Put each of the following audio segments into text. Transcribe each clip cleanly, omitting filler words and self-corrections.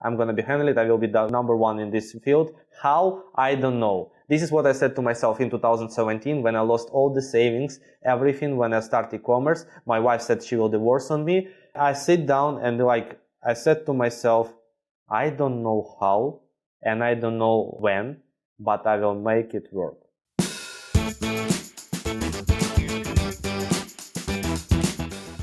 I'm going to be handling it. I will be the number one in this field. How? I don't know. This is what I said to myself in 2017 when I lost all the savings, everything when I started e-commerce. My wife said she will divorce on me. I sit down and I said to myself, I don't know how and I don't know when, but I will make it work.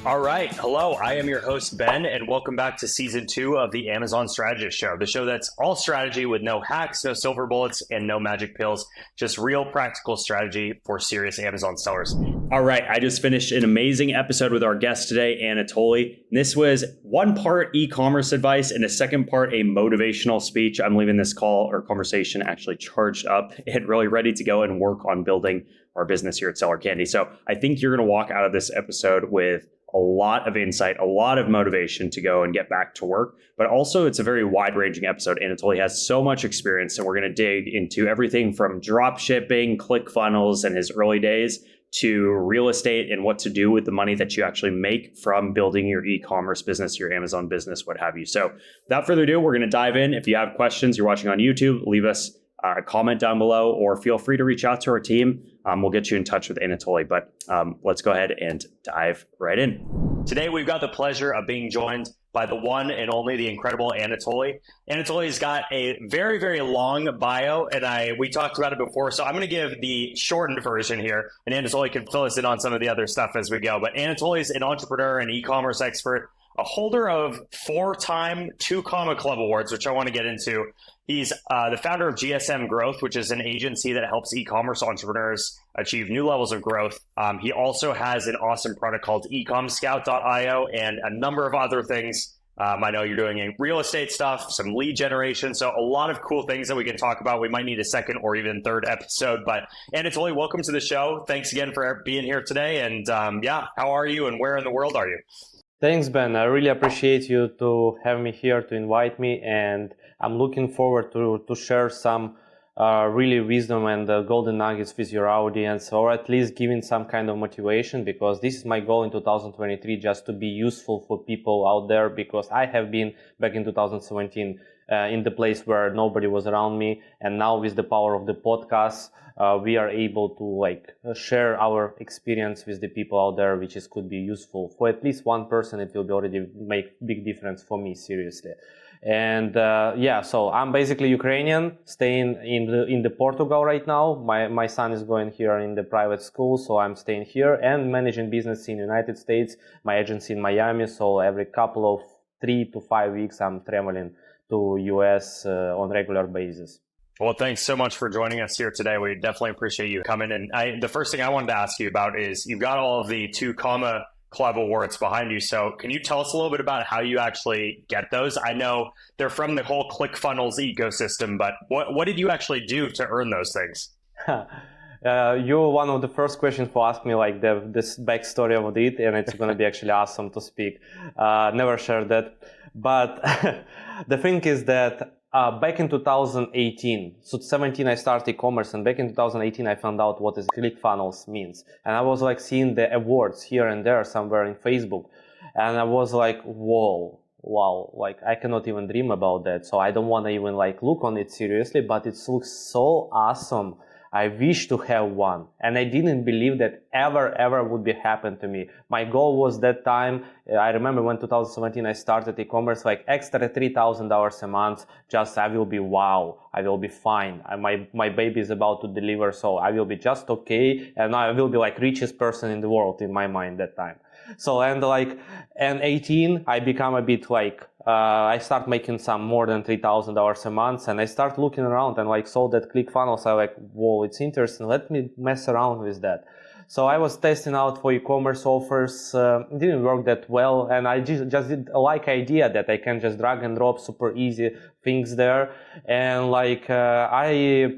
All right. Hello, I am your host, Ben, and welcome back to season 2 of the Amazon Strategist Show, the show that's all strategy with no hacks, no silver bullets, and no magic pills, just real practical strategy for serious Amazon sellers. All right. I just finished an amazing episode with our guest today, Anatoliy. This was one part e-commerce advice and a second part a motivational speech. I'm leaving this call or conversation actually charged up and really ready to go and work on building our business here at Seller Candy. So I think you're going to walk out of this episode with a lot of insight, a lot of motivation to go and get back to work. But also it's a very wide-ranging episode. Anatoliy has so much experience, and we're going to dig into everything from drop shipping, ClickFunnels, and his early days to real estate and what to do with the money that you actually make from building your e-commerce business, your Amazon business, what have you. So without further ado, we're going to dive in. If you have questions, you're watching on YouTube, leave us a comment down below, or feel free to reach out to our team. We'll get you in touch with Anatoliy, but let's go ahead and dive right in. Today, we've got the pleasure of being joined by the one and only, the incredible Anatoliy. Anatoly's got a very, very long bio, and we talked about it before, so I'm going to give the shortened version here, and Anatoliy can fill us in on some of the other stuff as we go. But Anatoly's an entrepreneur and e-commerce expert, a holder of 4-time 2 Comma Club awards, which I want to get into. He's the founder of GSM Growth, which is an agency that helps e-commerce entrepreneurs achieve new levels of growth. He also has an awesome product called ecomscout.io and a number of other things. I know you're doing real estate stuff, some lead generation, so a lot of cool things that we can talk about. We might need a second or even third episode, but Anatoliy, welcome to the show. Thanks again for being here today. And how are you and where in the world are you? Thanks, Ben. I really appreciate you to have me here, to invite me, and I'm looking forward to share some really wisdom and golden nuggets with your audience, or at least giving some kind of motivation, because this is my goal in 2023, just to be useful for people out there, because I have been back in 2017 in the place where nobody was around me, and now with the power of the podcast, we are able to share our experience with the people out there, which could be useful for at least one person. It will already make big difference for me, seriously. And so I'm basically Ukrainian, staying in the Portugal right now. My son is going here in the private school, so I'm staying here and managing business in the United States, my agency in Miami. So every couple of 3 to 5 weeks, I'm traveling to US on regular basis. Well, thanks so much for joining us here today. We definitely appreciate you coming. And the first thing I wanted to ask you about is you've got all of the 2 Comma Club awards behind you. So can you tell us a little bit about how you actually get those? I know they're from the whole ClickFunnels ecosystem, but what did you actually do to earn those things? You're one of the first questions who asked me this backstory of it, and it's going to be actually awesome to speak. Never shared that. But the thing is that back in 2018, so 17 I started e-commerce, and back in 2018 I found out what is ClickFunnels means. And I was seeing the awards here and there somewhere in Facebook, and I was like, whoa, wow, I cannot even dream about that. So I don't want to even look on it seriously, but it looks so awesome. I wish to have one, and I didn't believe that ever would be happen to me. My goal was that time, I remember when 2017 I started e-commerce, extra $3,000 a month, just I will be wow, I will be fine. My baby is about to deliver, so I will be just okay, and I will be richest person in the world in my mind that time. So and 18 I become a bit I start making some more than $3,000 a month, and I start looking around and saw that ClickFunnels. I whoa, it's interesting. Let me mess around with that. So I was testing out for e-commerce offers. It didn't work that well, and I just did idea that I can just drag and drop super easy things there, and I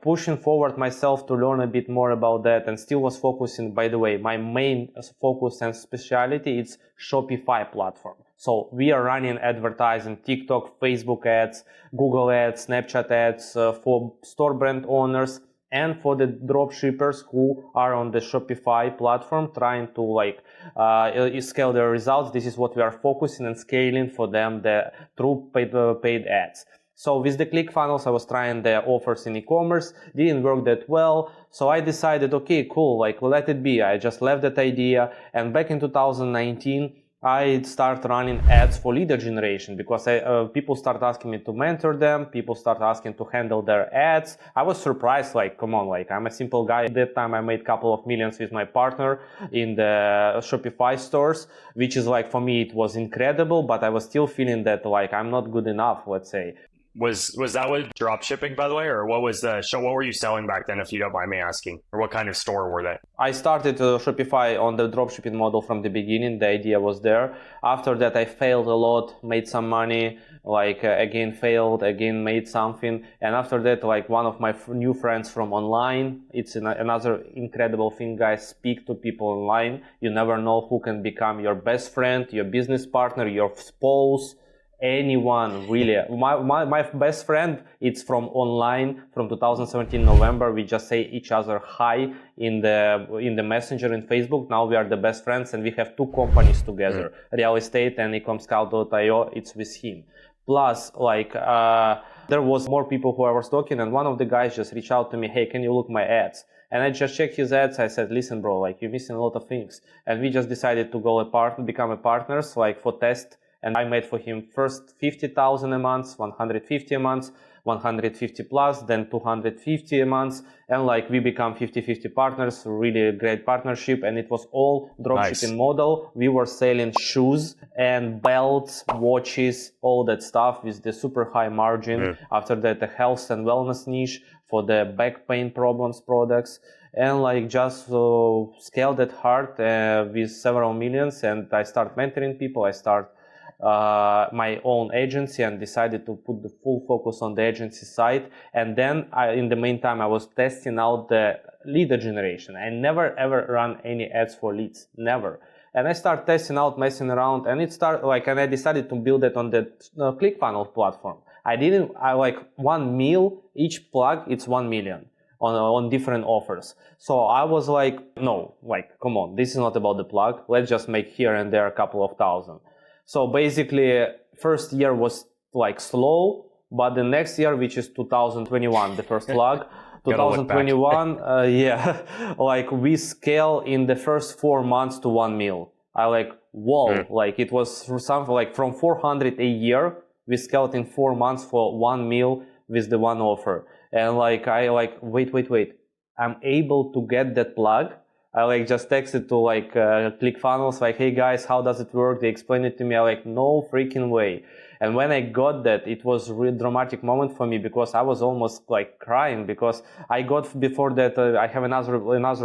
pushing forward myself to learn a bit more about that, and still was focusing. By the way, my main focus and specialty is Shopify platform. So we are running advertising, TikTok, Facebook ads, Google ads, Snapchat ads for store brand owners and for the drop shippers who are on the Shopify platform trying to scale their results. This is what we are focusing and scaling for them, the through paid ads. So with the ClickFunnels, I was trying the offers in e-commerce, didn't work that well. So I decided, okay, cool, let it be. I just left that idea. And back in 2019, I start running ads for lead generation because people start asking me to mentor them. People start asking to handle their ads. I was surprised, come on, I'm a simple guy. At that time, I made a couple of millions with my partner in the Shopify stores, which is for me, it was incredible, but I was still feeling that I'm not good enough, let's say. Was that with drop shipping, by the way, or what was the show? What were you selling back then, if you don't mind me asking, or what kind of store were they? I started Shopify on the dropshipping model from the beginning. The idea was there. After that, I failed a lot, made some money, again failed, again made something. And after that, one of my new friends from online, it's another incredible thing, guys. Speak to people online. You never know who can become your best friend, your business partner, your spouse, anyone really. My best friend, it's from online, from 2017 November. We just say each other hi in the messenger in Facebook. Now we are the best friends, and we have 2 companies together, real estate and ecomscout.io. It's with him. Plus, there was more people who I was talking, and one of the guys just reached out to me, hey, can you look my ads? And I just checked his ads. I said, listen, bro, you're missing a lot of things. And we just decided to go become a partners, for test. And I made for him first 50,000 a month, 150 a month, 150 plus, then 250 a month. And we become 50-50 partners, really great partnership. And it was all dropshipping model. We were selling shoes and belts, watches, all that stuff with the super high margin. After that, the health and wellness niche for the back pain problems products. And just scaled it hard with several millions. And I start mentoring people. I start my own agency and decided to put the full focus on the agency side. And then in the meantime, I was testing out the lead generation. I never ever run any ads for leads, never. And I started testing out, messing around, and it started and I decided to build it on the ClickFunnels platform. I 1 mil, each plug, it's 1 million. On different offers. So I was no, come on, this is not about the plug. Let's just make here and there a couple of thousand. So basically, first year was slow, but the next year, which is 2021, the first plug, 2021, we scale in the first 4 months to 1 mil. Whoa, it was something from 400 a year, we scaled in 4 months for 1 mil with the one offer. And wait, I'm able to get that plug. I just texted to ClickFunnels, hey guys, how does it work? They explained it to me. No freaking way. And when I got that, it was a really dramatic moment for me because I was almost crying because I got before that, I have another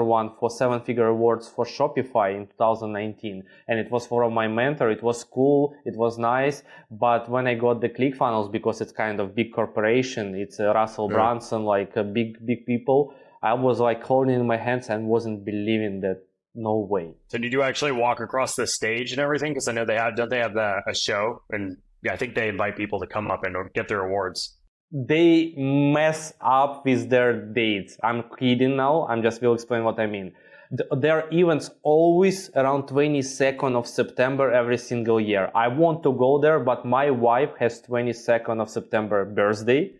one for 7-figure awards for Shopify in 2019. And it was for my mentor. It was cool. It was nice. But when I got the ClickFunnels, because it's kind of big corporation, it's Russell Brunson, big people, I was holding in my hands and wasn't believing that. No way. So did you actually walk across the stage and everything? Because I know don't they have a show? And I think they invite people to come up and get their awards. They mess up with their dates. I'm kidding now. I'm just will explain what I mean. Their events always around 22nd of September every single year. I want to go there, but my wife has 22nd of September birthday.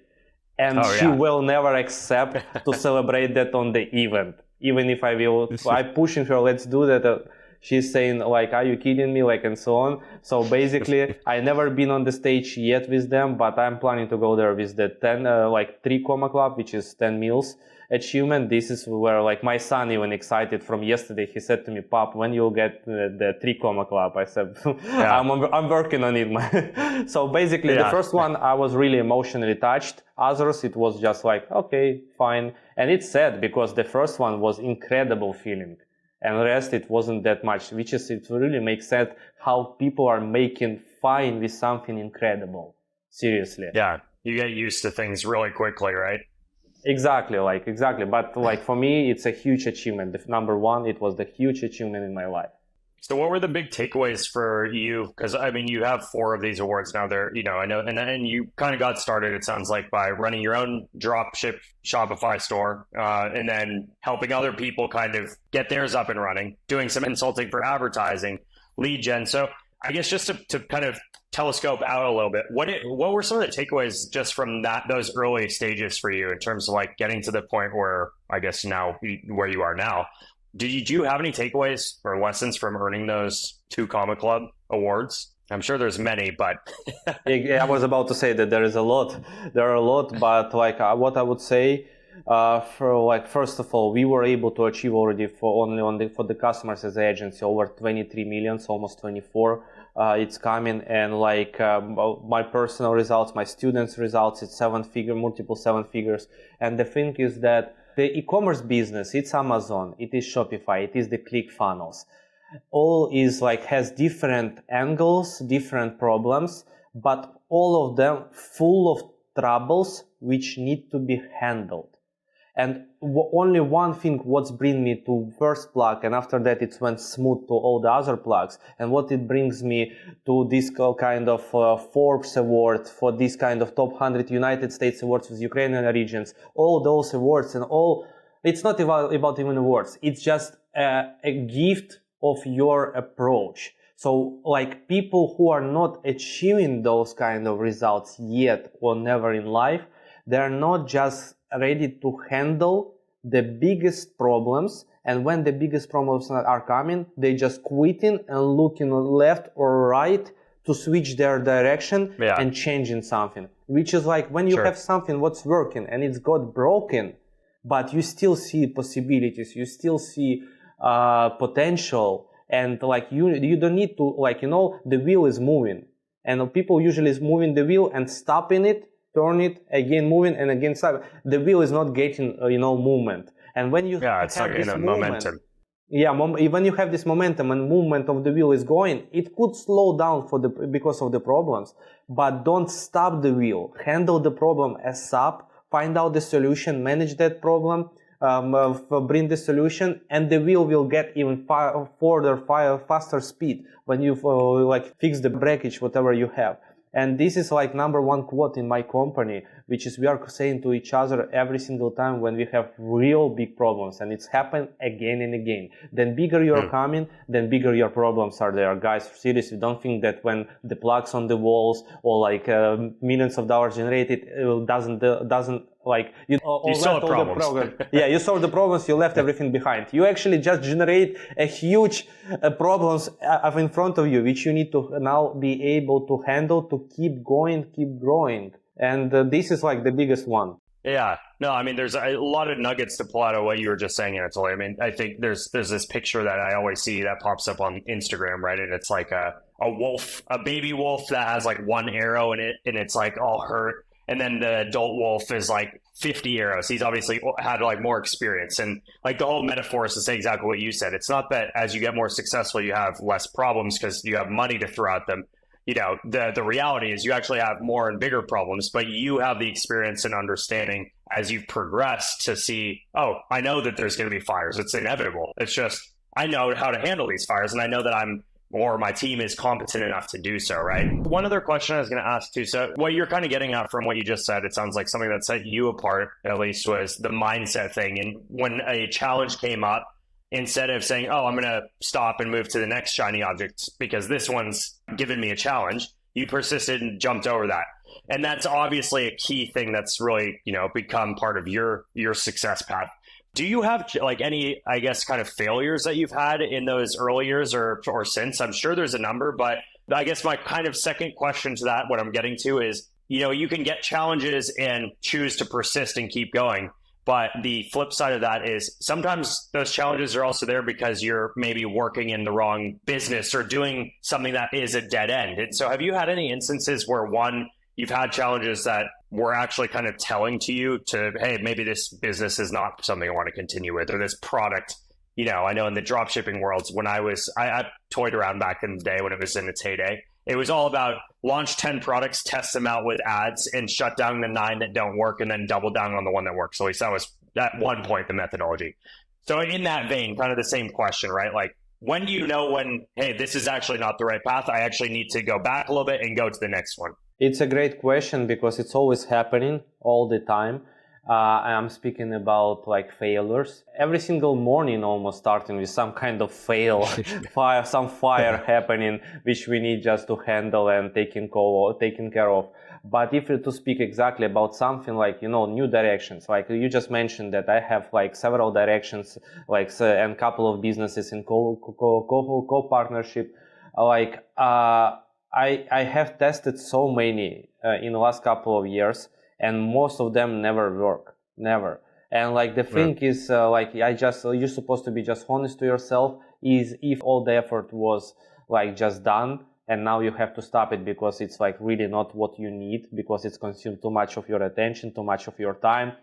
And she will never accept to celebrate that on the event. Even if I'm pushing her, let's do that. She's saying are you kidding me? And so on. So basically, I never been on the stage yet with them, but I'm planning to go there with the 3 Comma Club, which is 10 meals achievement. This is where my son even excited from yesterday. He said to me, Pop, when you'll get the 3 Comma Club? I said, I'm working on it. So basically the first one, I was really emotionally touched. Others, it was just okay, fine. And it's sad because the first one was incredible feeling. And the rest, it wasn't that much, it really makes sense how people are making fine with something incredible. Seriously. Yeah, you get used to things really quickly, right? Exactly. But for me, it's a huge achievement. The number one, it was the huge achievement in my life. So what were the big takeaways for you? Because I mean, you have four of these awards now. There, I know, and you kind of got started. It sounds like by running your own drop ship Shopify store, and then helping other people kind of get theirs up and running, doing some consulting for advertising, lead gen. So I guess just to kind of telescope out a little bit, what were some of the takeaways just from those early stages for you in terms of like getting to the point where I guess now where you are now? Do you have any takeaways or lessons from earning those 2 Comma Club awards? I'm sure there's many, but I was about to say that there is a lot. There are a lot, but like what I would say, first of all, we were able to achieve already for the customers as an agency over 23 million, so almost 24. It's coming, and like my personal results, my students' results, it's multiple 7 figures. And the thing is that the e-commerce business, it's Amazon, it is Shopify, it is the ClickFunnels. All is like has different angles, different problems, but all of them full of troubles which need to be handled. And only one thing what's bring me to first plug, and after that it went smooth to all the other plugs. And what it brings me to this kind of Forbes award, for this kind of top 100 United States awards with Ukrainian regions, all those awards and all, it's not about even awards. It's just a gift of your approach. So like people who are not achieving those kind of results yet or never in life, they're not just ready to handle the biggest problems, and when the biggest problems are coming, they just quitting and looking left or right to switch their direction and changing something, which is like when you have something what's working and it's got broken, but you still see possibilities, you still see potential, and like you don't need to, like, the wheel is moving, and people usually is moving the wheel and stopping it, turn it again, moving and again stop. The wheel is not getting movement, and when you it's like in a momentum. When you have this momentum and movement of the wheel is going, it could slow down because of the problems, but don't stop the wheel. Handle the problem as up, find out the solution, manage that problem, bring the solution, and the wheel will get even faster speed when you fix the breakage, whatever you have. And this is like number one quote in my company, which is we are saying to each other every single time when we have real big problems, and it's happened again and again. Then bigger you're coming, then bigger your problems are there. Guys, seriously, don't think that when the plugs on the walls or like millions of dollars generated, it doesn't like you still have problems. You solve the problems, you left everything behind. You actually just generate a huge problems in front of you, which you need to now be able to handle, to keep going, keep growing. And this is like the biggest one. Yeah, no, I mean, there's a lot of nuggets to pull out of what you were just saying, Anatoly. I mean, I think there's this picture that I always see that pops up on Instagram, right? And it's like a wolf, a baby wolf that has like 1 arrow in it, and it's like all hurt. And then the adult wolf is like 50 arrows. He's obviously had like more experience. And like the whole metaphor is to say exactly what you said. It's not that as you get more successful, you have less problems because you have money to throw at them. The reality is you actually have more and bigger problems, but you have the experience and understanding as you've progressed to see, I know that there's going to be fires. It's inevitable. It's just, I know how to handle these fires, and I know that my team is competent enough to do so, right? One other question I was going to ask too. So what you're kind of getting at from what you just said, it sounds like something that set you apart, at least, was the mindset thing. And when a challenge came up, instead of saying, I'm going to stop and move to the next shiny object because this one's given me a challenge, you persisted and jumped over that. And that's obviously a key thing that's really, become part of your success path. Do you have like any, I guess, kind of failures that you've had in those early years or since? I'm sure there's a number, but I guess my kind of second question to that, what I'm getting to is, you can get challenges and choose to persist and keep going. But the flip side of that is sometimes those challenges are also there because you're maybe working in the wrong business or doing something that is a dead end. And so have you had any instances where you've had challenges that were actually kind of telling to you hey, maybe this business is not something I want to continue with, or this product, I know in the drop shipping worlds, when I toyed around back in the day when it was in its heyday, it was all about launch 10 products, test them out with ads, and shut down the 9 that don't work, and then double down on the one that works. So at least that was at one point the methodology. So in that vein, kind of the same question, right? Like, when do you know when, hey, this is actually not the right path? I actually need to go back a little bit and go to the next one. It's a great question because it's always happening all the time. I'm speaking about like failures. Every single morning, almost starting with some kind of fail, some fire happening, which we need just to handle and taking care of. But if you to speak exactly about something like, new directions, like you just mentioned that I have like several directions, like and couple of businesses in co-partnership, I have tested so many in the last couple of years, and most of them never work, never. And like the thing is, you're supposed to be just honest to yourself. Is if all the effort was like just done, and now you have to stop it because it's like really not what you need, because it's consumed too much of your attention, too much of your time.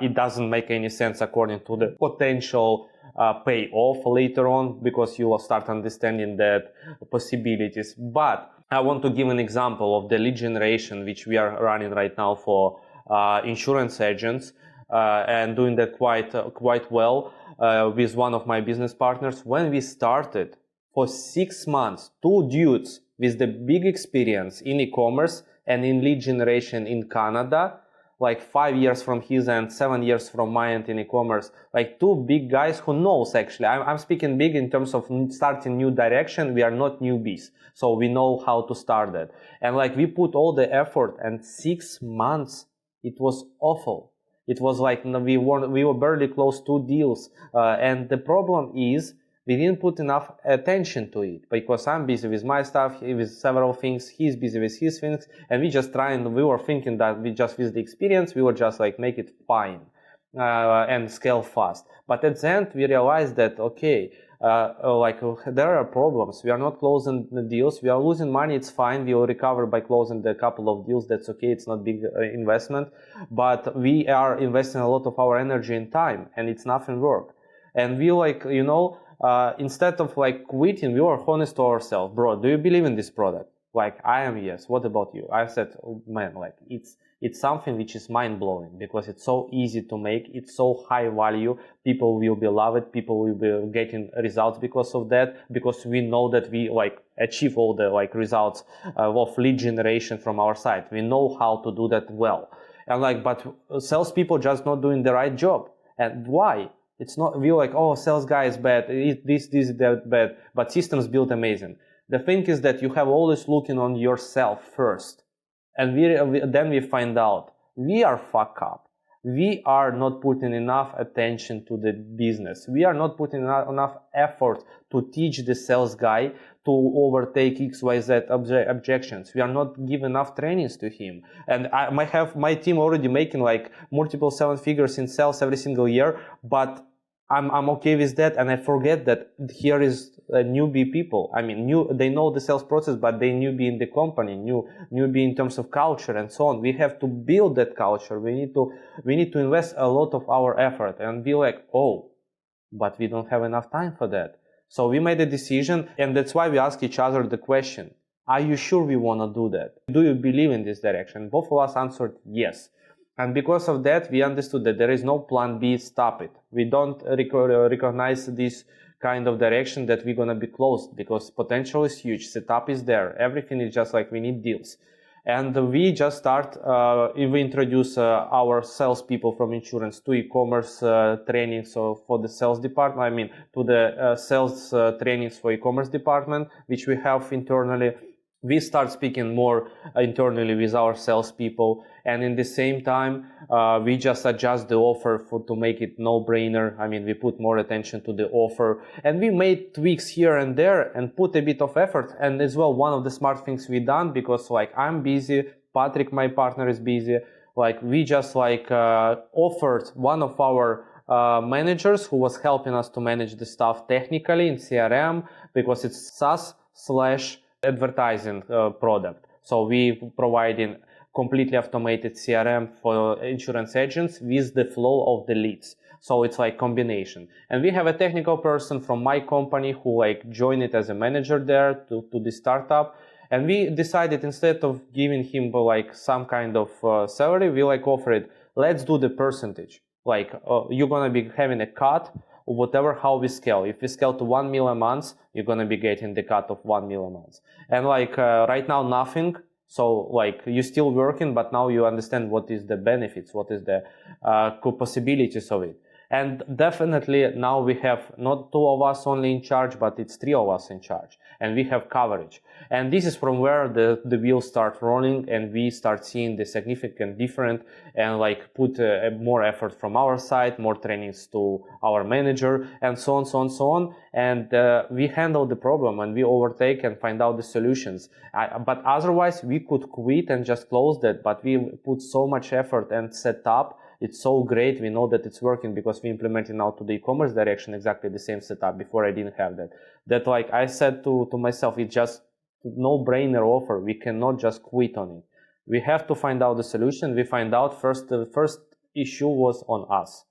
It doesn't make any sense according to the potential payoff later on, because you will start understanding that possibilities. But I want to give an example of the lead generation, which we are running right now for insurance agents, and doing that quite well with one of my business partners. When we started, for 6 months, two dudes with the big experience in e-commerce and in lead generation in Canada, like 5 years from his end, 7 years from my end in e-commerce, like two big guys who knows actually. I'm speaking big in terms of starting new direction. We are not newbies, so we know how to start that. And like we put all the effort, and 6 months, it was awful. It was like we were barely close to deals, and the problem is we didn't put enough attention to it, because I'm busy with my stuff, with several things, he's busy with his things, and we were thinking that we just with the experience, we would just like make it fine and scale fast. But at the end, we realized that, okay, there are problems. We are not closing the deals. We are losing money. It's fine. We will recover by closing the couple of deals. That's okay. It's not big investment, but we are investing a lot of our energy and time, and it's nothing work. And we instead of like quitting, we were honest to ourselves. Bro, do you believe in this product? Like, I am, yes. What about you? I said, oh, man, like it's something which is mind-blowing, because it's so easy to make. It's so high value. People will be love it. People will be getting results because of that, because we know that we like achieve all the like results of lead generation from our site. We know how to do that well. And like, but salespeople just not doing the right job. And why? It's not, we're like, oh, sales guy is bad, this, that bad, but systems built amazing. The thing is that you have always looking on yourself first. And then we find out we are fuck up. We are not putting enough attention to the business. We are not putting enough effort to teach the sales guy to overtake XYZ objections. We are not giving enough trainings to him. And I might have my team already making like multiple 7 figures in sales every single year, but I'm okay with that, and I forget that here is newbie people. I mean, they know the sales process, but they newbie in the company, newbie in terms of culture and so on. We have to build that culture. We need to invest a lot of our effort and be like, oh, but we don't have enough time for that. So we made a decision, and that's why we ask each other the question: are you sure we want to do that? Do you believe in this direction? Both of us answered yes. And because of that, we understood that there is no plan B, stop it. We don't recognize this kind of direction that we're going to be closed, because potential is huge, setup is there, everything is just like we need deals. And we just we introduce our salespeople from insurance to e-commerce training. So for the sales department, to the sales trainings for e-commerce department, which we have internally. We start speaking more internally with our salespeople, and in the same time, we just adjust the offer to make it no-brainer. We put more attention to the offer, and we made tweaks here and there and put a bit of effort. And as well, one of the smart things we done, because like I'm busy, Patrick, my partner, is busy. Like we just offered one of our managers who was helping us to manage the stuff technically in CRM, because it's SaaS/advertising product. So we providing completely automated CRM for insurance agents with the flow of the leads. So it's like combination. And we have a technical person from my company who joined it as a manager there to the startup. And we decided, instead of giving him some kind of salary, we offer it, let's do the percentage. You're gonna be having a cut whatever how we scale. If we scale to 1 million a month, you're going to be getting the cut of 1 million a month. And like right now, nothing. So like you're still working, but now you understand what is the benefits, what is the possibilities of it. And definitely now we have not 2 of us only in charge, but it's 3 of us in charge, and we have coverage. And this is from where the wheels start rolling, and we start seeing the significant difference, and like put more effort from our side, more trainings to our manager, and so on, so on, so on. And we handle the problem, and we overtake and find out the solutions. But otherwise, we could quit and just close that. But we put so much effort and set up. It's so great. We know that it's working because we implemented now to the e-commerce direction exactly the same setup. Before I didn't have that. That like I said to myself, it's just no-brainer offer. We cannot just quit on it. We have to find out the solution. We find out first, the first issue was on us.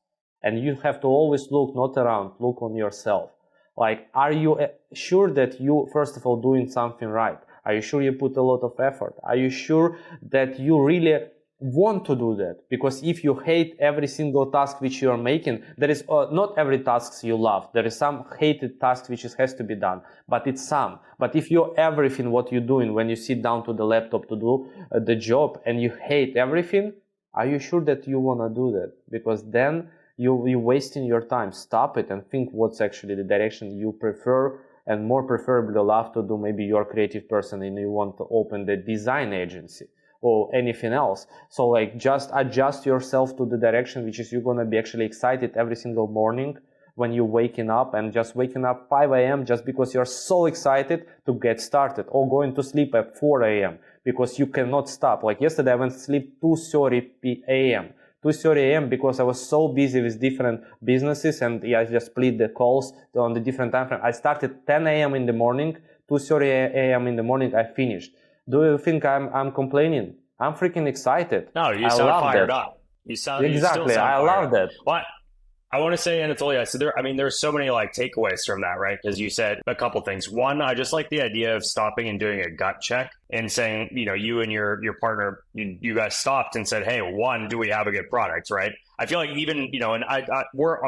And you have to always look not around, look on yourself. Like, are you sure that you, first of all, doing something right? Are you sure you put a lot of effort? Are you sure that you really want to do that? Because if you hate every single task which you are making, there is not every task you love. There is some hated task which has to be done, but it's some. But if you everything what you're doing when you sit down to the laptop to do the job and you hate everything, are you sure that you want to do that? Because then you're wasting your time. Stop it and think what's actually the direction you prefer, and more preferably love to do. Maybe you're a creative person and you want to open the design agency or anything else. So like just adjust yourself to the direction which is you're going to be actually excited every single morning when you're waking up, and just waking up 5 a.m. just because you're so excited to get started, or going to sleep at 4 a.m. because you cannot stop. Like yesterday I went to sleep 2:30 a.m. 2:30 a.m. because I was so busy with different businesses, and I just split the calls on the different time frame. I started 10 a.m. in the morning, 2:30 a.m. in the morning I finished. Do you think I'm complaining? I'm freaking excited. No, you sound fired up. You still Exactly. sound I love that. Well, I want to say, Anatoliy, so there's so many like takeaways from that, right? Because you said a couple things. One, I just like the idea of stopping and doing a gut check and saying, you and your partner, you guys stopped and said, hey, one, do we have a good product, right? I feel like even, and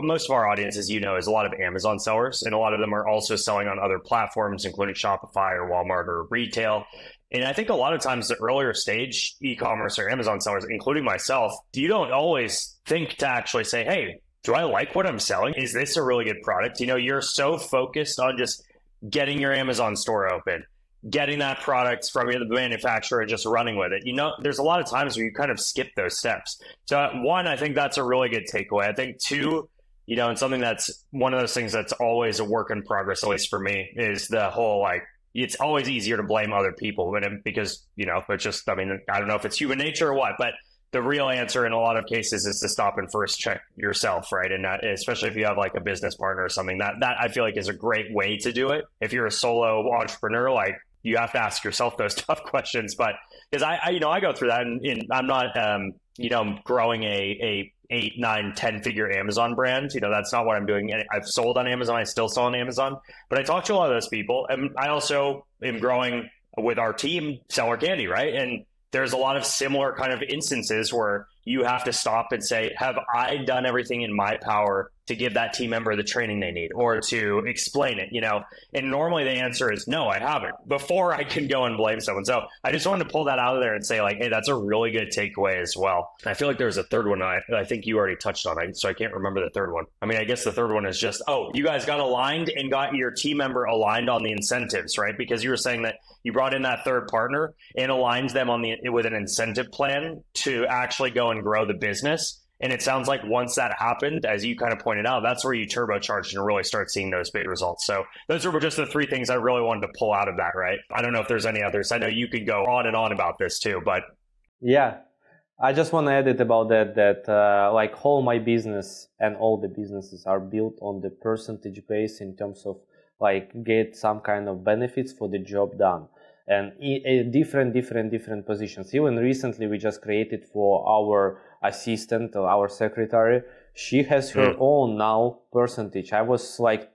most of our audience, as you know, is a lot of Amazon sellers, and a lot of them are also selling on other platforms, including Shopify or Walmart or retail. And I think a lot of times the earlier stage e-commerce or Amazon sellers, including myself, you don't always think to actually say, hey, do I like what I'm selling? Is this a really good product? You're so focused on just getting your Amazon store open, getting that product from the manufacturer and just running with it. There's a lot of times where you kind of skip those steps. So one, I think that's a really good takeaway. I think two, and something that's one of those things that's always a work in progress, at least for me, is the whole like, it's always easier to blame other people because, it's just, I don't know if it's human nature or what, but the real answer in a lot of cases is to stop and first check yourself, right? And especially if you have like a business partner or something, that I feel like is a great way to do it. If you're a solo entrepreneur, like you have to ask yourself those tough questions. But because I go through that, and I'm not, growing a 8, 9, 10 figure Amazon brand. That's not what I'm doing. I've sold on Amazon. I still sell on Amazon, but I talk to a lot of those people, and I also am growing with our team, Seller Candy, right? And there's a lot of similar kind of instances where you have to stop and say, have I done everything in my power to give that team member the training they need or to explain it, And normally the answer is no, I haven't, before I can go and blame someone. So I just wanted to pull that out of there and say like, hey, that's a really good takeaway as well. I feel like there's a third one I think you already touched on, so I can't remember the third one. I guess the third one is just, you guys got aligned and got your team member aligned on the incentives, right? Because you were saying that you brought in that third partner and aligns them with an incentive plan to actually go and grow the business. And it sounds like once that happened, as you kind of pointed out, that's where you turbocharged and really start seeing those big results. So those were just the 3 things I really wanted to pull out of that, right? I don't know if there's any others. I know you could go on and on about this too, but. Yeah, I just want to add it about that like all my business and all the businesses are built on the percentage base in terms of like get some kind of benefits for the job done. And different positions. Even recently, we just created for our assistant, our secretary. She has her own now percentage. I was like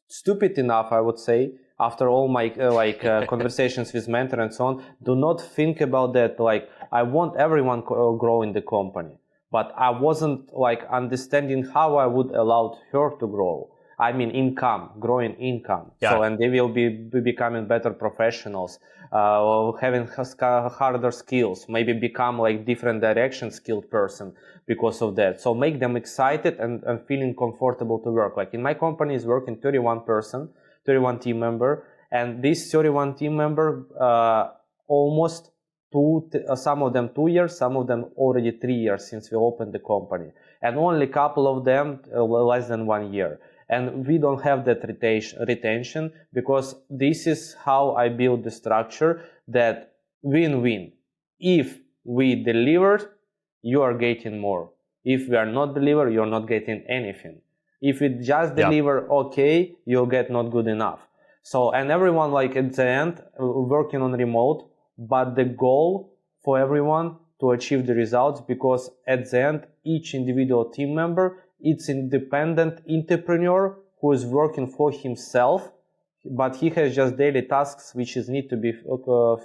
stupid enough, I would say, after all my conversations with mentor and so on, do not think about that. Like I want everyone to grow in the company, but I wasn't like understanding how I would allow her to grow. I mean income, growing income. Yeah. So, and they will be becoming better professionals, having harder skills, maybe become like different direction skilled person because of that. So make them excited and feeling comfortable to work. Like in my company is working 31 team member, and this 31 team member, almost some of them 2 years, some of them already 3 years since we opened the company, and only a couple of them less than 1 year. And we don't have that retention because this is how I build the structure, that win-win. If we deliver, you are getting more. If we are not deliver, you're not getting anything. If we just deliver okay, you'll get not good enough. So, and everyone like at the end working on remote, but the goal for everyone to achieve the results, because at the end each individual team member, it's independent entrepreneur who is working for himself, but he has just daily tasks which is need to be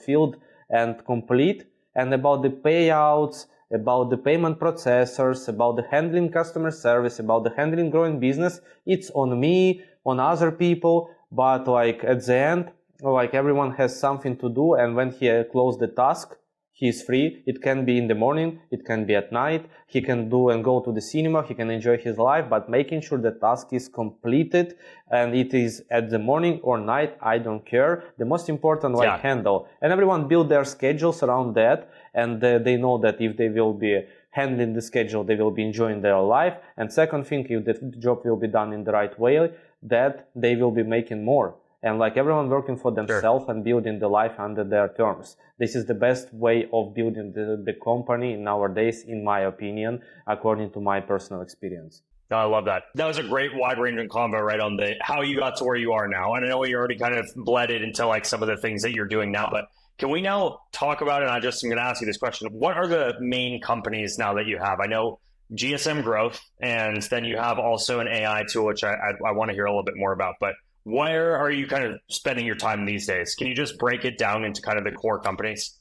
filled and complete. And about the payouts, about the payment processors, about the handling customer service, about the handling growing business, it's on me, on other people. But like at the end, like everyone has something to do, and when he close the task, he is free. It can be in the morning, it can be at night. He can do and go to the cinema, he can enjoy his life, but making sure the task is completed, and it is at the morning or night, I don't care. The most important, handle. And everyone build their schedules around that, and they know that if they will be handling the schedule, they will be enjoying their life. And second thing, if the job will be done in the right way, that they will be making more. And like everyone working for themselves and building the life under their terms. This is the best way of building the company nowadays, in my opinion, according to my personal experience. No, I love that. That was a great wide-ranging convo, right, on the how you got to where you are now. And I know you already kind of bled it into like some of the things that you're doing now, but can we now talk about it? And I'm going to ask you this question. What are the main companies now that you have? I know GSM Growth, and then you have also an AI tool, which I want to hear a little bit more about. But where are you kind of spending your time these days? Can you just break it down into kind of the core companies?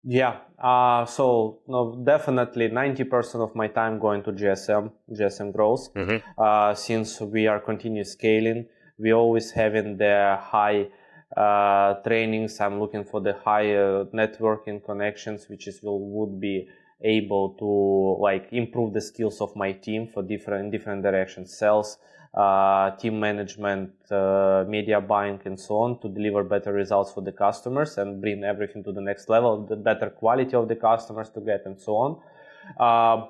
Yeah, so no, definitely 90% of my time going to GSM Growth. Since we are continuous scaling, we always having the high trainings. I'm looking for the high networking connections, which is would be able to like improve the skills of my team for different directions, sales, team management, media buying, and so on, to deliver better results for the customers and bring everything to the next level, the better quality of the customers to get, and so on.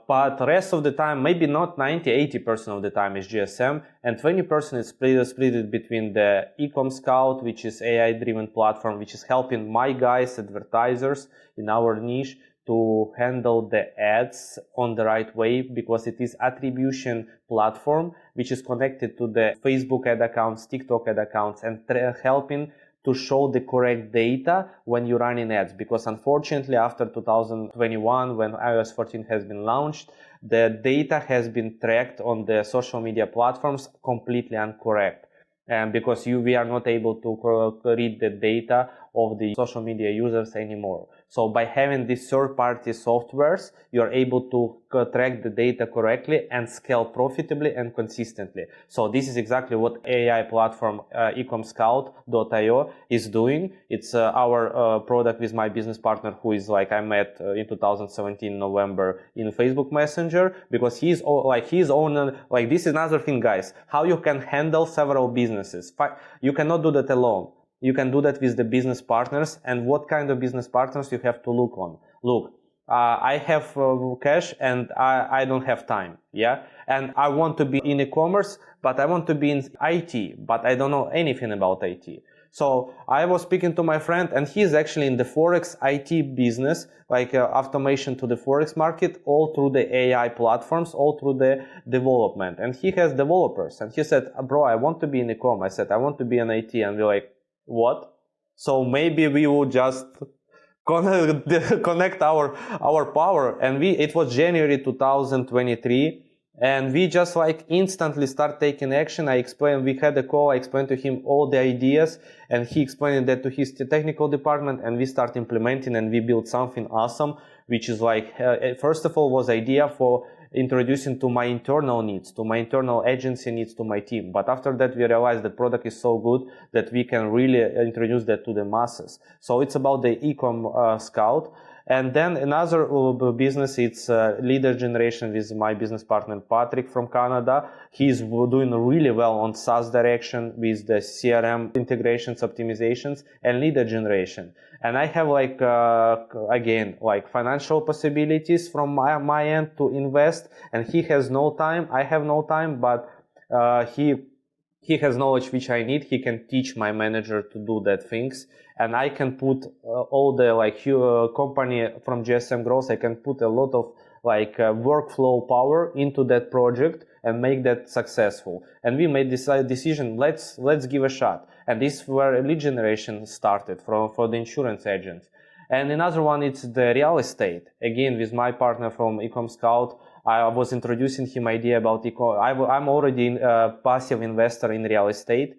But the rest of the time, maybe not 80% of the time is GSM, and 20% is split between the Ecom Scout, which is AI-driven platform, which is helping my guys, advertisers in our niche, to handle the ads on the right way, because it is attribution platform which is connected to the Facebook ad accounts, TikTok ad accounts, and helping to show the correct data when you run in ads. Because unfortunately, after 2021, when iOS 14 has been launched, the data has been tracked on the social media platforms completely incorrect. And because we are not able to read the data of the social media users anymore. So by having these third-party softwares, you're able to track the data correctly and scale profitably and consistently. So this is exactly what AI platform ecomscout.io is doing. It's our product with my business partner, who is like I met in 2017 November in Facebook Messenger, because he's owner. Like, this is another thing, guys, how you can handle several businesses. You cannot do that alone. You can do that with the business partners. And what kind of business partners you have to look on? Look, I have cash and I don't have time, yeah? And I want to be in e-commerce, but I want to be in IT, but I don't know anything about IT. So I was speaking to my friend, and he's actually in the Forex IT business, like automation to the Forex market, all through the AI platforms, all through the development. And he has developers. And he said, bro, I want to be in e-com. I said, I want to be in IT. And we're like, what? So maybe we would just connect our power. And it was January 2023, and we just like instantly start taking action. We had a call, I explained to him all the ideas, and he explained that to his technical department, and we start implementing, and we built something awesome, which is like, first of all, was idea for introducing to my internal needs, to my internal agency needs, to my team. But after that, we realized the product is so good that we can really introduce that to the masses. So it's about the e-com scout. And then another business, it's leader generation with my business partner, Patrick from Canada. He's doing really well on SaaS direction with the CRM integrations, optimizations, and leader generation. And I have again, financial possibilities from my end to invest, and he has no time. I have no time, but he has knowledge which I need. He can teach my manager to do that things. And I can put all the company from GSM Growth, I can put a lot of workflow power into that project and make that successful. And we made this decision, let's give a shot. And this is where lead generation started for the insurance agents. And another one, it's the real estate. Again, with my partner from Ecom Scout, I was introducing him idea about I'm already a passive investor in real estate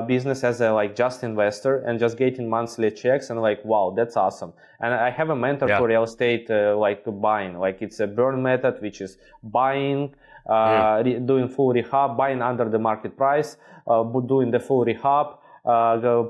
business as a just investor and just getting monthly checks, and wow, that's awesome. And I have a mentor for real estate buying. It's a burn method, which is buying, doing full rehab, buying under the market price, doing the full rehab,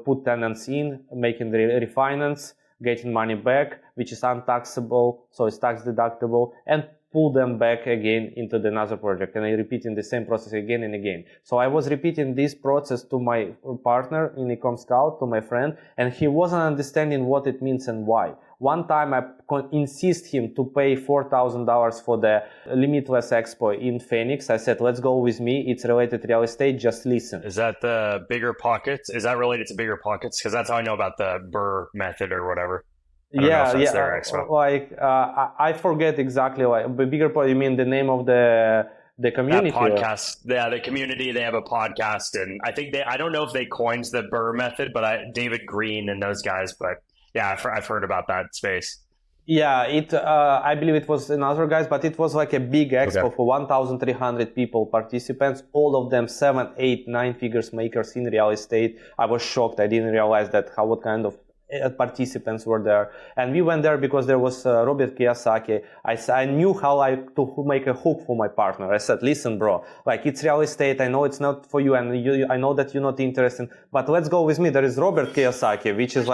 put tenants in, making the refinance, getting money back, which is untaxable, so it's tax deductible, and pull them back again into another project, and I repeating the same process again and again. So I was repeating this process to my partner in Ecom Scout, to my friend, and he wasn't understanding what it means and why. One time I insist him to pay $4,000 for the Limitless Expo in Phoenix. I said, let's go with me. It's related to real estate. Just listen. Is that the Bigger Pockets? Is that related to Bigger Pockets? Because that's how I know about the Burr method or whatever. I forget exactly. Bigger Pockets, you mean the name of the community? That podcast. Yeah, the community, they have a podcast, and I don't know if they coined the Burr method, but David Green and those guys, but yeah, I've heard about that space. Yeah, I believe it was another guys, but it was like a big expo for 1,300 people, participants, all of them 7, 8, 9 figures makers in real estate. I was shocked. I didn't realize what kind of participants were there, and we went there because there was Robert Kiyosaki. I knew how to make a hook for my partner. I said, listen bro, it's real estate, I know it's not for you, and I know that you're not interested, but let's go with me. There is Robert Kiyosaki, which is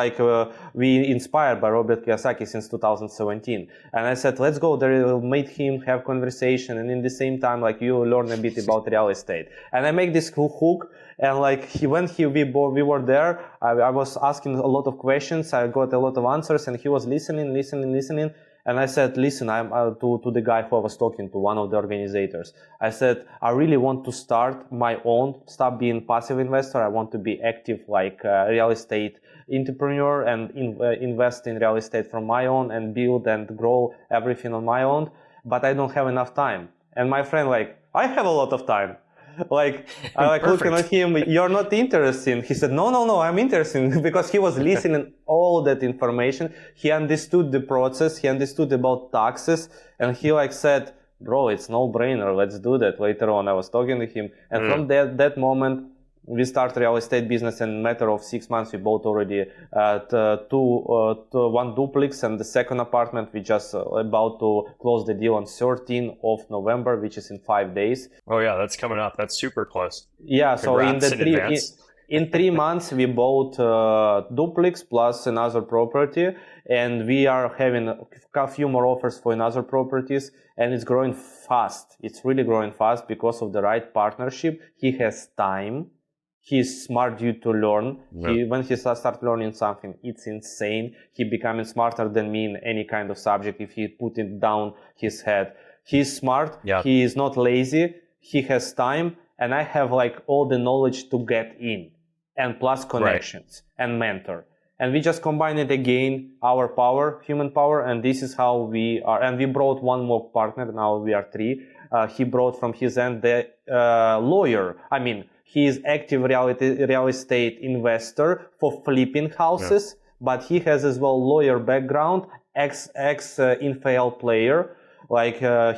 we inspired by Robert Kiyosaki since 2017, and I said, let's go there, made him have conversation, and in the same time you learn a bit about real estate. And I make this hook, and we were there, I was asking a lot of questions, I got a lot of answers, and he was listening. And I said, listen, I'm to the guy who I was talking to, one of the organizers. I said, I really want to start my own, stop being passive investor. I want to be active real estate entrepreneur and invest in real estate from my own and build and grow everything on my own. But I don't have enough time. And my friend I have a lot of time. Looking at him, you're not interested. He said, no, I'm interested, because he was listening all that information. He understood the process. He understood about taxes, and he said, bro, it's no brainer. Let's do that. Later on, I was talking to him, and from that moment, we started real estate business. In a matter of 6 months, we bought already one duplex, and the second apartment. We just about to close the deal on 13th of November, which is in 5 days. Oh yeah, that's coming up. That's super close. Yeah, congrats. So in 3 months, we bought duplex plus another property, and we are having a few more offers for another properties, and it's growing fast. It's really growing fast because of the right partnership. He has time. He's smart due to learn. When he starts learning something, it's insane. He becoming smarter than me in any kind of subject if he put it down his head. He's smart. Yeah. He is not lazy. He has time, and I have all the knowledge to get in, and plus connections and mentor. And we just combine it again, our power, human power, and this is how we are. And we brought one more partner. Now we are 3. He brought from his end the lawyer. He is active real estate investor for flipping houses, but he has as well lawyer background, ex NFL player,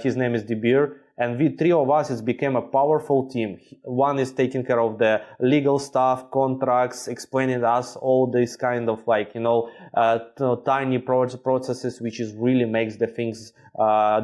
his name is DeBeer, and we 3 of us, it became a powerful team. One is taking care of the legal stuff, contracts, explaining us all this kind of tiny processes, which is really makes the things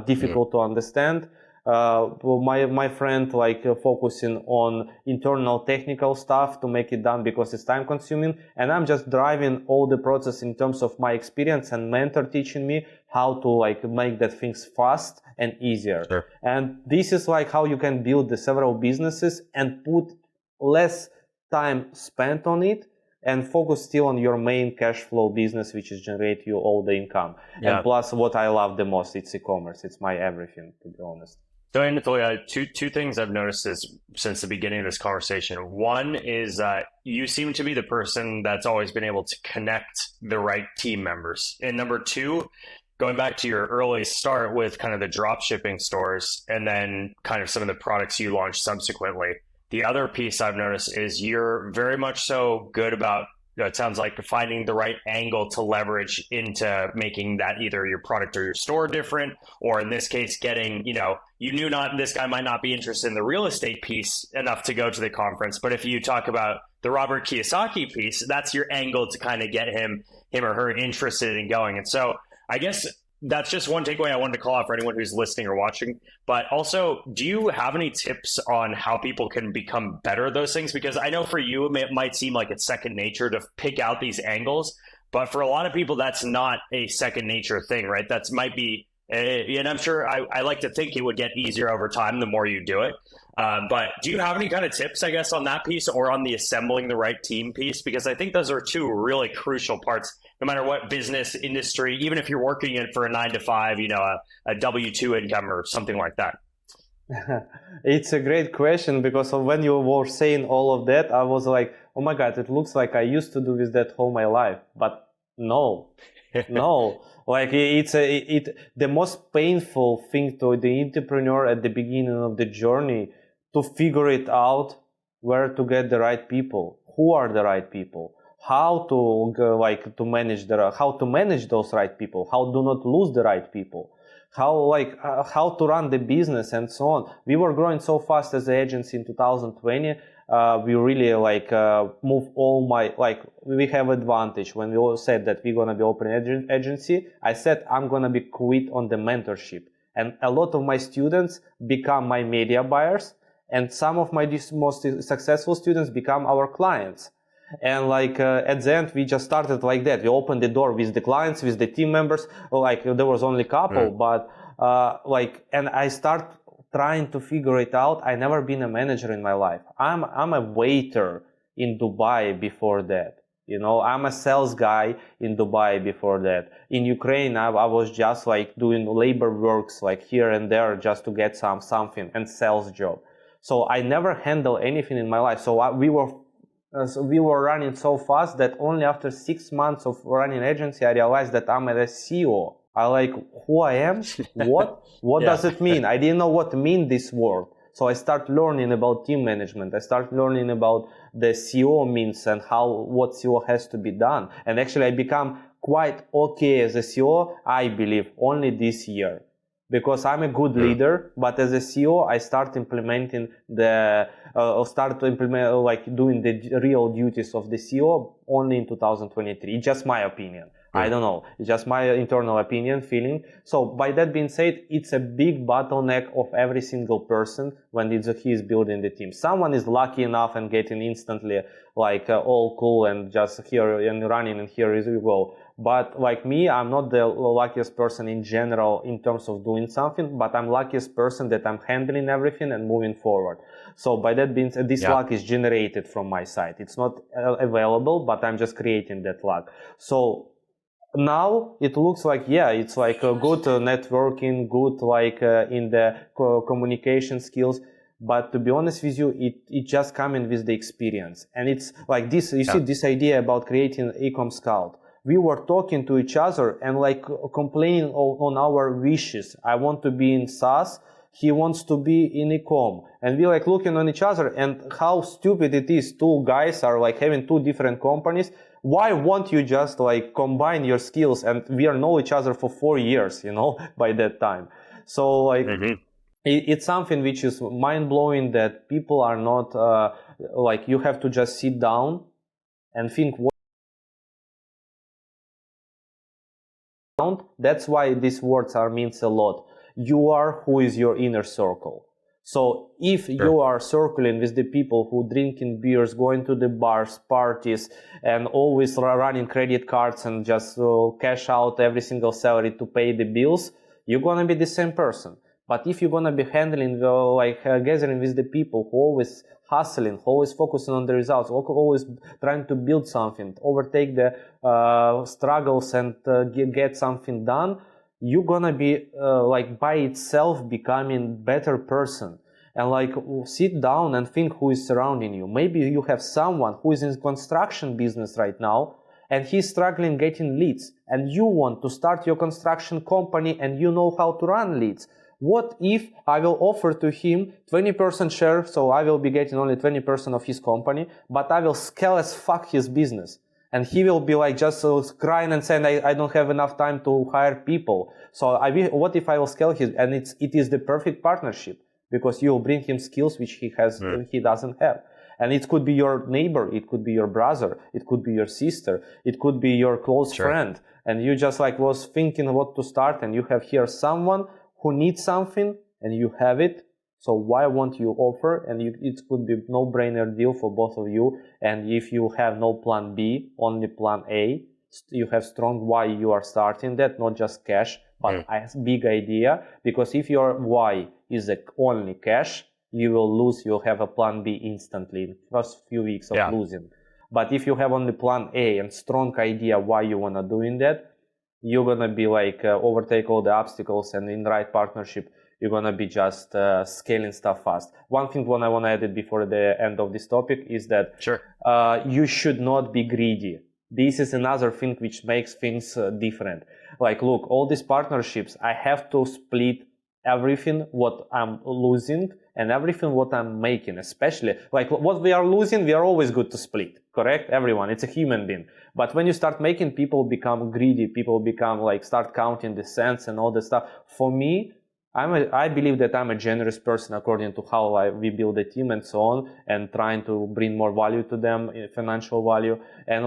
difficult to understand. Well, my friend focusing on internal technical stuff to make it done because it's time consuming, and I'm just driving all the process in terms of my experience and mentor teaching me how to make that things fast and easier. Sure. And this is how you can build the several businesses and put less time spent on it and focus still on your main cash flow business, which is generate you all the income. Yeah. And plus, what I love the most, it's e-commerce. It's my everything, to be honest. So, Anatoliy, two things I've noticed since the beginning of this conversation. One is you seem to be the person that's always been able to connect the right team members. And number two, going back to your early start with kind of the drop shipping stores and then kind of some of the products you launched subsequently. The other piece I've noticed is you're very much so good about, it sounds like, finding the right angle to leverage into making that either your product or your store different, or in this case, getting, you knew this guy might not be interested in the real estate piece enough to go to the conference. But if you talk about the Robert Kiyosaki piece, that's your angle to kind of get him or her interested in going. And so I guess that's just one takeaway I wanted to call out for anyone who's listening or watching. But also, do you have any tips on how people can become better at those things? Because I know for you, it might seem like it's second nature to pick out these angles. But for a lot of people, that's not a second nature thing, right? That might be, and I'm sure I like to think it would get easier over time the more you do it. But do you have any kind of tips, I guess, on that piece or on the assembling the right team piece? Because I think those are two really crucial parts, no matter what business, industry, even if you're working it for a 9-to-5, a W-2 income or something like that. It's a great question, because when you were saying all of that, I was like, oh my God, it looks like I used to do with that all my life. But no, no. The most painful thing to the entrepreneur at the beginning of the journey to figure it out where to get the right people, who are the right people, how to manage how to manage those right people, how do not lose the right people, how to run the business and so on. We were growing so fast as an agency in 2020. We really move we have advantage. When we all said that we're gonna be open agency, I said I'm gonna be quit on the mentorship, and a lot of my students become my media buyers, and some of my most successful students become our clients. And at the end, we just started like that. We opened the door with the clients, with the team members. There was only a couple, but and I start trying to figure it out. I never been a manager in my life. I'm a waiter in Dubai before that. I'm a sales guy in Dubai before that. In Ukraine, I was just doing labor works here and there just to get something and sales job. So I never handled anything in my life. So we were running so fast that only after 6 months of running agency, I realized that I'm a CEO. Who I am? What does it mean? I didn't know what mean this word. So I start learning about team management. I start learning about the CEO means and what CEO has to be done. And actually I become quite okay as a CEO, I believe, only this year. Because I'm a good leader, but as a CEO, I start implementing doing the real duties of the CEO only in 2023. It's just my opinion. I don't know. It's just my internal opinion, feeling. So by that being said, it's a big bottleneck of every single person when he is building the team. Someone is lucky enough and getting instantly all cool and just here and running and here is we go. But like me, I'm not the luckiest person in general in terms of doing something, but I'm luckiest person that I'm handling everything and moving forward. So by that being said, this luck is generated from my side. It's not available, but I'm just creating that luck. So now it looks it's a good networking, good in the communication skills. But to be honest with you, it just coming with the experience. And it's like this, you see this idea about creating Ecom Scout. We were talking to each other and complaining on our wishes. I want to be in SaaS. He wants to be in Ecom. And we looking on each other and how stupid it is. Two guys are having two different companies. Why won't you just combine your skills? And we know each other for 4 years, by that time. So it's something which is mind-blowing that people are not you have to just sit down and think what. That's why these words means a lot. you are who is your inner circle. So if you are circling with the people who drinking beers, going to the bars, parties, and always running credit cards and just cash out every single salary to pay the bills, you're gonna be the same person. But if you're gonna be handling gathering with the people who always hustling, always focusing on the results, always trying to build something, overtake the struggles and get something done, you're gonna be by itself becoming better person. And sit down and think who is surrounding you. Maybe you have someone who is in construction business right now and he's struggling getting leads, and you want to start your construction company and you know how to run leads. What if I will offer to him 20% share, so I will be getting only 20% of his company, but I will scale as fuck his business. And he will be just crying and saying, I don't have enough time to hire people. So what if I will scale his, and it is the perfect partnership, because you will bring him skills which he doesn't have. And it could be your neighbor, it could be your brother, it could be your sister, it could be your close friend. And you just was thinking what to start, and you have here someone who needs something and you have it. So why won't you offer? And it could be no-brainer deal for both of you. And if you have no plan B, only plan A, you have strong why you are starting that, not just cash, but a big idea. Because if your why is only cash, you will lose. You'll have a plan B instantly in the first few weeks of losing. But if you have only plan A and strong idea why you want to doing that, you're going to be overtake all the obstacles, and in the right partnership, you're going to be just scaling stuff fast. One thing I want to add it before the end of this topic is that you should not be greedy. This is another thing which makes things different. Look, all these partnerships, I have to split everything what I'm losing and everything what I'm making, especially what we are losing, we are always good to split, correct? Everyone, it's a human being. But when you start making, people become greedy, people become start counting the cents and all this stuff. For me, I believe that I'm a generous person according to how we build a team and so on, and trying to bring more value to them, financial value. And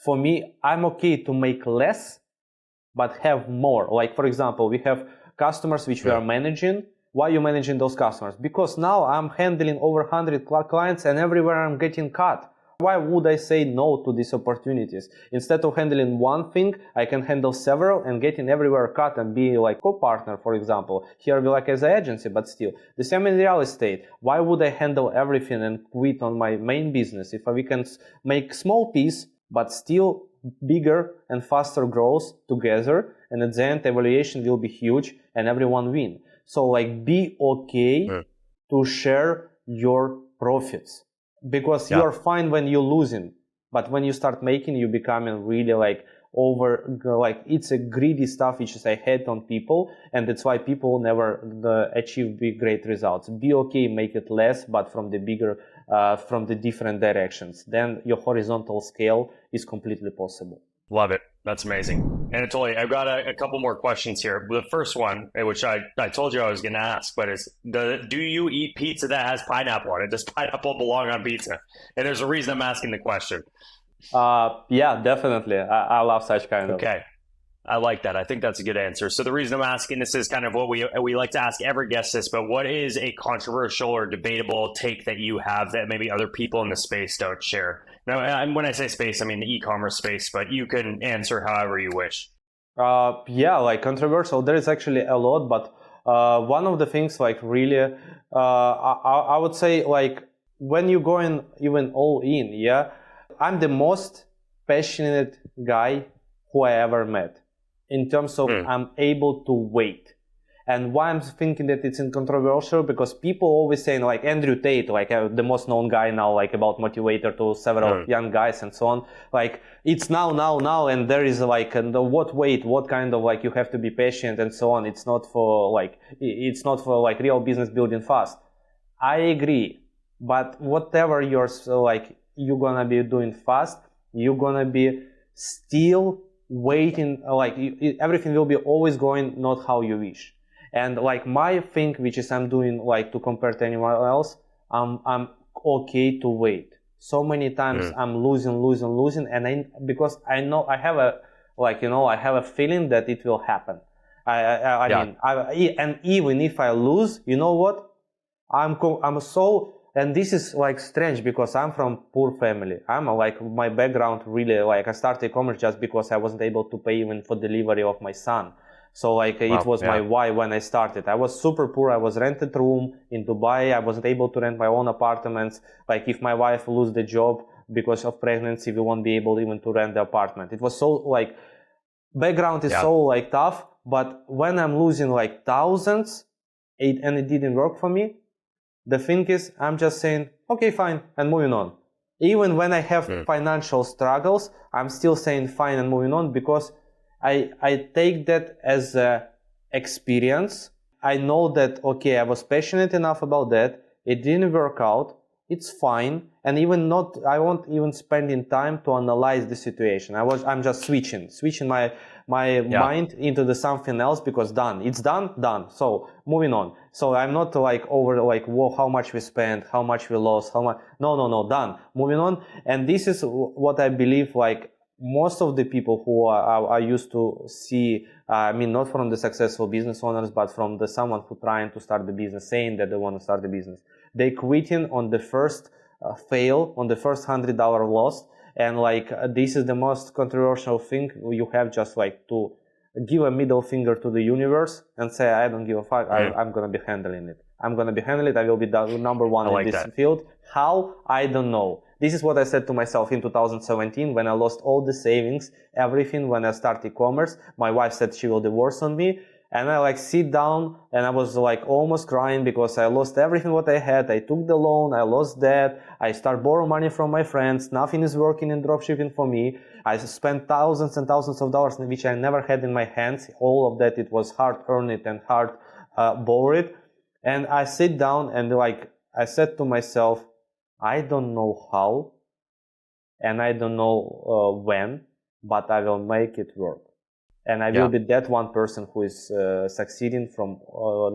for me, I'm okay to make less but have more. For example, we have customers which we are managing. Why are you managing those customers? Because now I'm handling over 100 clients and everywhere I'm getting cut. Why would I say no to these opportunities? Instead of handling one thing, I can handle several and getting everywhere cut and be co-partner, for example. Here we as an agency, but still. The same in real estate. Why would I handle everything and quit on my main business if we can make small piece but still bigger and faster growth together, and at the end evaluation will be huge and everyone win. So be okay to share your profits, because you're fine when you're losing, but when you start making, you becoming really it's a greedy stuff which is I hate on people, and that's why people never achieve big great results. Be okay, make it less, but from the bigger from the different directions, then your horizontal scale is completely possible. Love it. That's amazing. Anatoly, I've got a couple more questions here. The first one, which I told you I was going to ask, but is do you eat pizza that has pineapple on it? Does pineapple belong on pizza? And there's a reason I'm asking the question. Yeah, definitely. I love such kind of. Okay. I like that. I think that's a good answer. So the reason I'm asking this is kind of what we like to ask every guest this, but what is a controversial or debatable take that you have that maybe other people in the space don't share? Now, and when I say space, I mean the e-commerce space, but you can answer however you wish. Yeah, controversial. There is actually a lot, but one of the things really, I would say when you're going even all in, I'm the most passionate guy who I ever met. In terms of I'm able to wait. And why I'm thinking that it's controversial, because people always saying Andrew Tate, the most known guy now, about motivator to several young guys and so on. It's now, and there is what kind of you have to be patient and so on. It's not for real business building fast. I agree, but whatever you're gonna be doing fast, you're gonna be still waiting, everything will be always going not how you wish. And my thing, which is I'm doing to compare to anyone else, I'm okay to wait. So many times I'm losing, and because I know I have a I have a feeling that it will happen. I Yeah. mean, and even if I lose, you know what? I'm so, and this is like strange because I'm from poor family. I'm like, my background really, like, I started e-commerce just because I wasn't able to pay even for delivery of my son. So like it Wow. was my Yeah. why when I started. I was super poor. I was rented room in Dubai. I wasn't able to rent my own apartments. Like if my wife lose the job because of pregnancy, we won't be able even to rent the apartment. It was so like, background is Yeah. so like tough. But when I'm losing like thousands, and it didn't work for me, the thing is, I'm just saying, okay, fine, and moving on. Even when I have financial struggles, I'm still saying fine and moving on because I take that as a experience. I know that, okay, I was passionate enough about that. It didn't work out. It's fine. And even not, I won't even spending time to analyze the situation. I'm just switching my Yeah. mind into the something else because it's done. So moving on. So I'm not like over like, whoa, how much we spent, how much we lost, how much. No, done. Moving on. And this is what I believe, like, most of the people who are used to see, I mean, not from the successful business owners, but from the someone who trying to start the business, saying that they want to start the business. They quitting on the first fail, on the first $100 loss. And like, this is the most controversial thing. You have just like to give a middle finger to the universe and say, I don't give a fuck. I'm going to be handling it. I'm going to be handling it. I will be the number one in this field. How? I don't know. This is what I said to myself in 2017 when I lost all the savings, everything. When I started e-commerce, my wife said she will divorce on me. And I like sit down and I was like almost crying because I lost everything what I had. I took the loan, I lost debt, I start borrow money from my friends. Nothing is working in dropshipping for me. I spent thousands and thousands of dollars which I never had in my hands. All of that, it was hard earned it and hard borrowed it. And I sit down and like I said to myself, I don't know how and I don't know when, but I will make it work. And I will be that one person who is succeeding from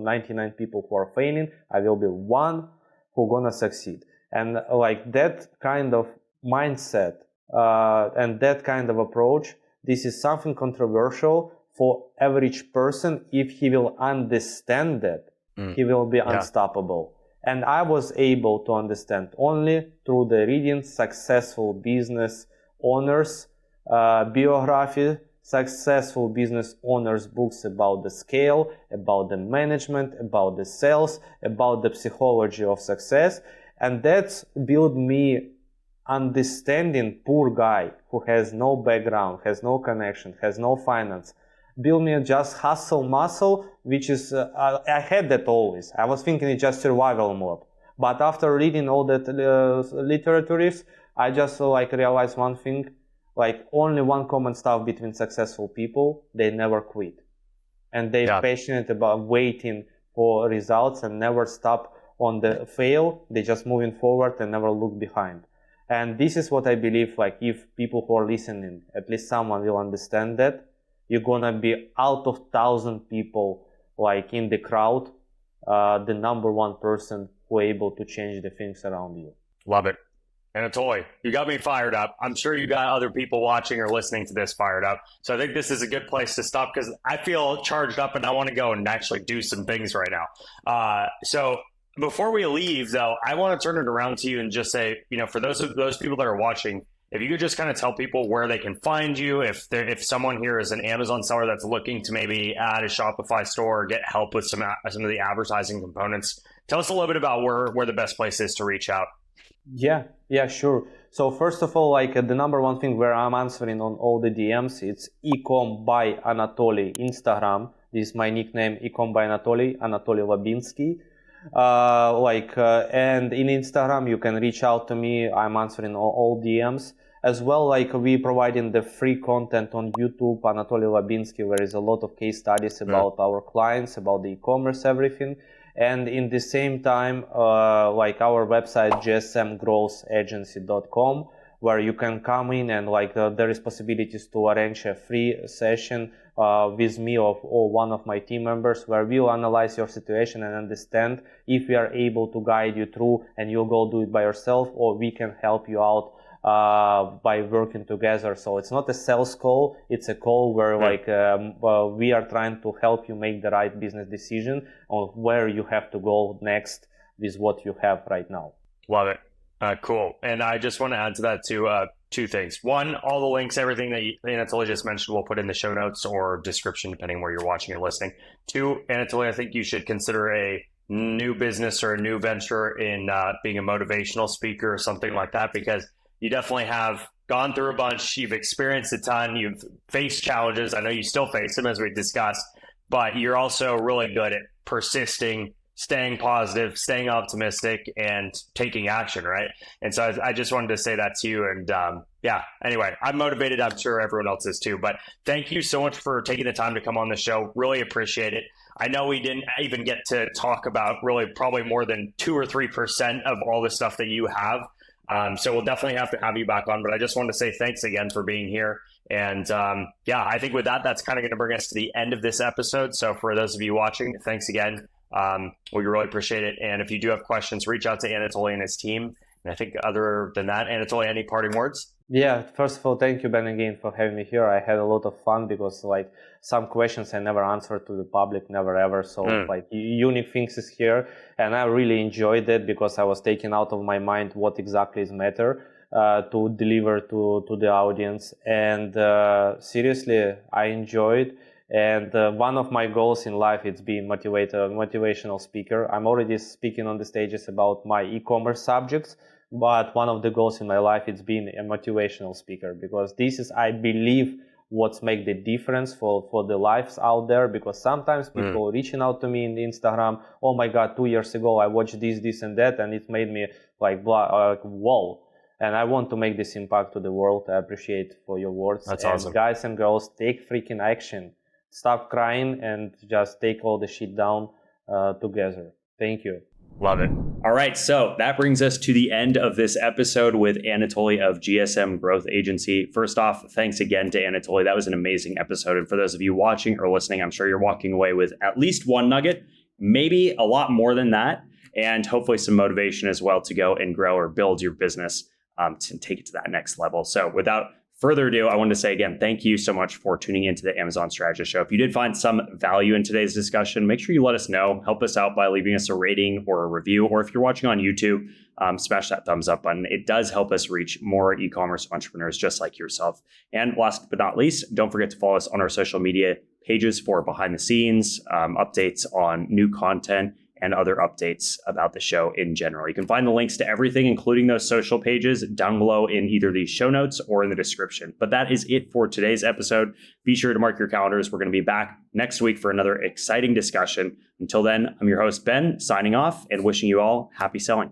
99 people who are failing. I will be one who gonna succeed. And like that kind of mindset and that kind of approach, this is something controversial for average person. If he will understand that, he will be unstoppable. And I was able to understand only through the reading successful business owners biography, successful business owners books about the scale, about the management, about the sales, about the psychology of success. And that's built me understanding poor guy who has no background, has no connection, has no finance. Build me just hustle muscle, which is, I had that always. I was thinking it's just survival mode. But after reading all that literatures, I just like realized one thing, like only one common stuff between successful people, they never quit. And they're passionate about waiting for results and never stop on the fail. They just moving forward and never look behind. And this is what I believe, like if people who are listening, at least someone will understand that, you're gonna be out of 1,000 people, like in the crowd, the number one person who able to change the things around you. Love it. Anatoliy, you got me fired up. I'm sure you got other people watching or listening to this fired up. So I think this is a good place to stop because I feel charged up and I want to go and actually do some things right now. So before we leave, though, I want to turn it around to you and just say, you know, for those people that are watching, if you could just kind of tell people where they can find you, if someone here is an Amazon seller that's looking to maybe add a Shopify store or get help with some of the advertising components, tell us a little bit about where the best place is to reach out. Yeah, sure. So first of all, like the number one thing where I'm answering on all the DMs, it's ecom by Anatoliy Instagram. This is my nickname, ecom by Anatoliy Labinskiy. And in Instagram you can reach out to me. I'm answering all DMs as well. Like we providing the free content on YouTube, Anatoliy Labinskiy, where is a lot of case studies about our clients, about the e-commerce, everything. And in the same time, like our website, gsmgrowthagency.com, where you can come in and there is possibilities to arrange a free session with me or one of my team members, where we'll analyze your situation and understand if we are able to guide you through and you'll go do it by yourself, or we can help you out by working together. So it's not a sales call, it's a call where we are trying to help you make the right business decision on where you have to go next with what you have right now. Love it. Cool. And I just want to add to that too, two things. One, all the links, everything that Anatoly just mentioned, we'll put in the show notes or description, depending where you're watching or listening. Two, Anatoly, I think you should consider a new business or a new venture in being a motivational speaker or something like that, because you definitely have gone through a bunch. You've experienced a ton. You've faced challenges. I know you still face them, as we discussed, but you're also really good at persisting, staying positive, staying optimistic, and taking action, right? And so I just wanted to say that to you. And anyway, I'm motivated. I'm sure everyone else is too. But thank you so much for taking the time to come on the show. Really appreciate it. I know we didn't even get to talk about really probably more than 2 or 3% of all the stuff that you have. So we'll definitely have to have you back on. But I just wanted to say thanks again for being here. And I think with that, that's kind of going to bring us to the end of this episode. So for those of you watching, thanks again. We really appreciate it. And if you do have questions, reach out to Anatoly and his team. And I think other than that, Anatoly, any parting words? Yeah, first of all, thank you, Ben, again, for having me here. I had a lot of fun because some questions I never answered to the public, never ever. So unique things is here. And I really enjoyed it because I was taking out of my mind what exactly is matter to deliver to the audience. And seriously, I enjoyed. And one of my goals in life is being motivational speaker. I'm already speaking on the stages about my e-commerce subjects, but one of the goals in my life is being a motivational speaker, because this is, I believe, what's make the difference for the lives out there. Because sometimes people reaching out to me in Instagram, oh my God, 2 years ago I watched this and that, and it made me whoa. And I want to make this impact to the world. I appreciate for your words. That's and awesome. Guys and girls, take freaking action. Stop crying and just take all the shit down together. Thank you. Love it. All right. So that brings us to the end of this episode with Anatoly of GSM Growth Agency. First off, thanks again to Anatoly. That was an amazing episode. And for those of you watching or listening, I'm sure you're walking away with at least one nugget, maybe a lot more than that, and hopefully some motivation as well to go and grow or build your business to take it to that next level. So without further ado, I wanted to say again, thank you so much for tuning into the Amazon Strategist Show. If you did find some value in today's discussion, make sure you let us know. Help us out by leaving us a rating or a review. Or if you're watching on YouTube, smash that thumbs up button. It does help us reach more e-commerce entrepreneurs just like yourself. And last but not least, don't forget to follow us on our social media pages for behind the scenes, updates on new content, and other updates about the show in general. You can find the links to everything, including those social pages, down below in either the show notes or in the description. But that is it for today's episode. Be sure to mark your calendars. We're going to be back next week for another exciting discussion. Until then, I'm your host, Ben, signing off and wishing you all happy selling.